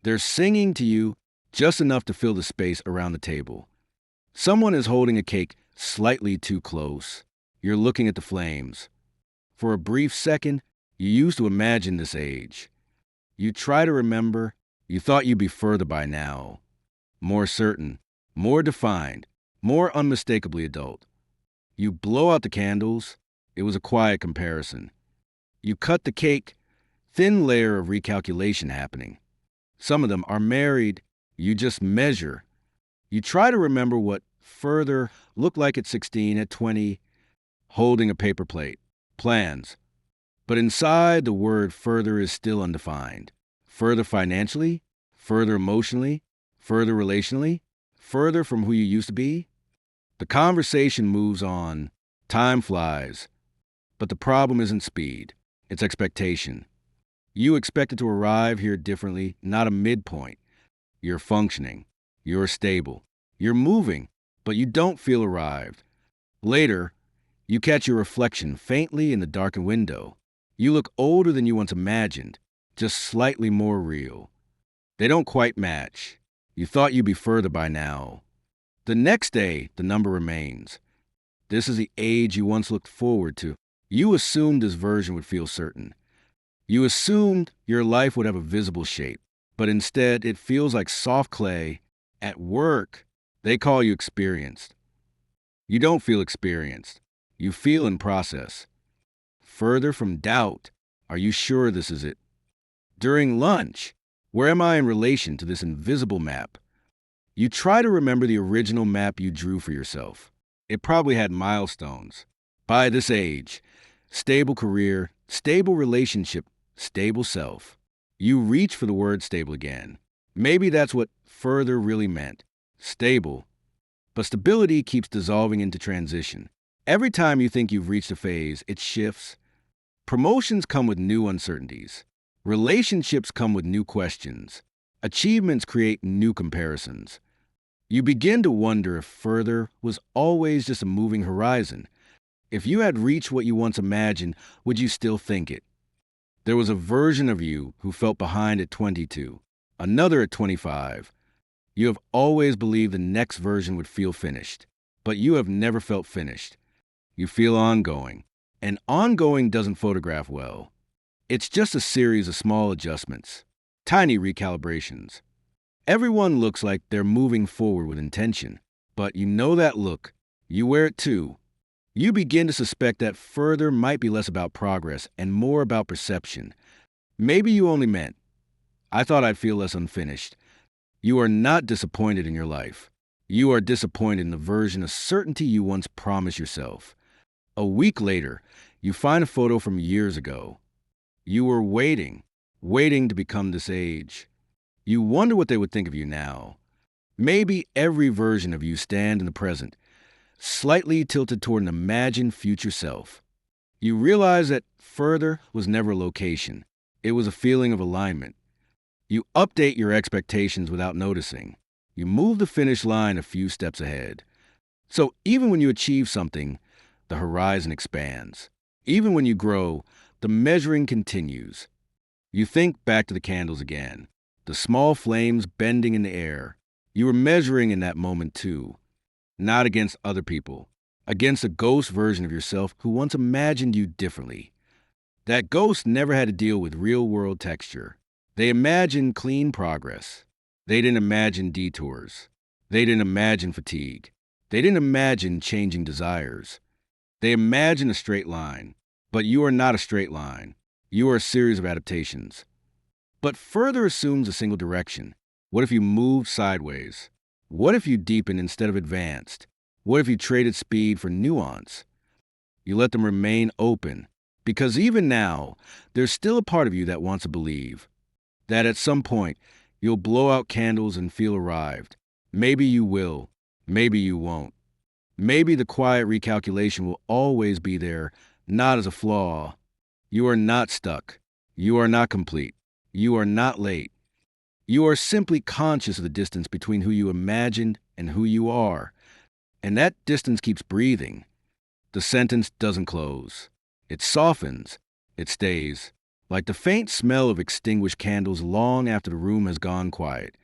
They're singing to you just enough to fill the space around the table. Someone is holding a cake slightly too close. You're looking at the flames. For a brief second, you used to imagine this age. You try to remember, you thought you'd be further by now. More certain, more defined, more unmistakably adult. You blow out the candles. It was a quiet comparison. You cut the cake, thin layer of recalculation happening. Some of them are married. You just measure. You try to remember what further looked like at 16, at 20, holding a paper plate. Plans. But inside, the word further is still undefined. Further financially, further emotionally, further relationally, further from who you used to be. The conversation moves on. Time flies. But the problem isn't speed. It's expectation. You expect it to arrive here differently, not a midpoint. You're functioning. You're stable. You're moving, but you don't feel arrived. Later, you catch your reflection faintly in the darkened window. You look older than you once imagined, just slightly more real. They don't quite match. You thought you'd be further by now. The next day, the number remains. This is the age you once looked forward to. You assumed this version would feel certain. You assumed your life would have a visible shape, but instead it feels like soft clay. At work, they call you experienced. You don't feel experienced. You feel in process. Further from doubt, are you sure this is it? During lunch, where am I in relation to this invisible map? You try to remember the original map you drew for yourself. It probably had milestones. By this age, stable career, stable relationship, stable self. You reach for the word stable again. Maybe that's what further really meant. Stable. But stability keeps dissolving into transition. Every time you think you've reached a phase, it shifts. Promotions come with new uncertainties. Relationships come with new questions. Achievements create new comparisons. You begin to wonder if further was always just a moving horizon. If you had reached what you once imagined, would you still think it? There was a version of you who felt behind at 22, another at 25. You have always believed the next version would feel finished, but you have never felt finished. You feel ongoing, and ongoing doesn't photograph well. It's just a series of small adjustments, tiny recalibrations. Everyone looks like they're moving forward with intention, but you know that look. You wear it too. You begin to suspect that further might be less about progress and more about perception. Maybe you only meant, I thought I'd feel less unfinished. You are not disappointed in your life. You are disappointed in the version of certainty you once promised yourself. A week later, you find a photo from years ago. You were waiting to become this age. You wonder what they would think of you now. Maybe every version of you stand in the present, slightly tilted toward an imagined future self. You realize that further was never a location. It was a feeling of alignment. You update your expectations without noticing. You move the finish line a few steps ahead. So even when you achieve something, the horizon expands. Even when you grow, the measuring continues. You think back to the candles again, the small flames bending in the air. You were measuring in that moment too, not against other people, against a ghost version of yourself who once imagined you differently. That ghost never had to deal with real-world texture. They imagined clean progress. They didn't imagine detours. They didn't imagine fatigue. They didn't imagine changing desires. They imagined a straight line. But you are not a straight line. You are a series of adaptations. But further assumes a single direction. What if you moved sideways? What if you deepened instead of advanced? What if you traded speed for nuance? You let them remain open. Because even now, there's still a part of you that wants to believe that at some point, you'll blow out candles and feel arrived. Maybe you will. Maybe you won't. Maybe the quiet recalculation will always be there, not as a flaw. You are not stuck. You are not complete. You are not late. You are simply conscious of the distance between who you imagined and who you are. And that distance keeps breathing. The sentence doesn't close. It softens. It stays. like the faint smell of extinguished candles long after the room has gone quiet.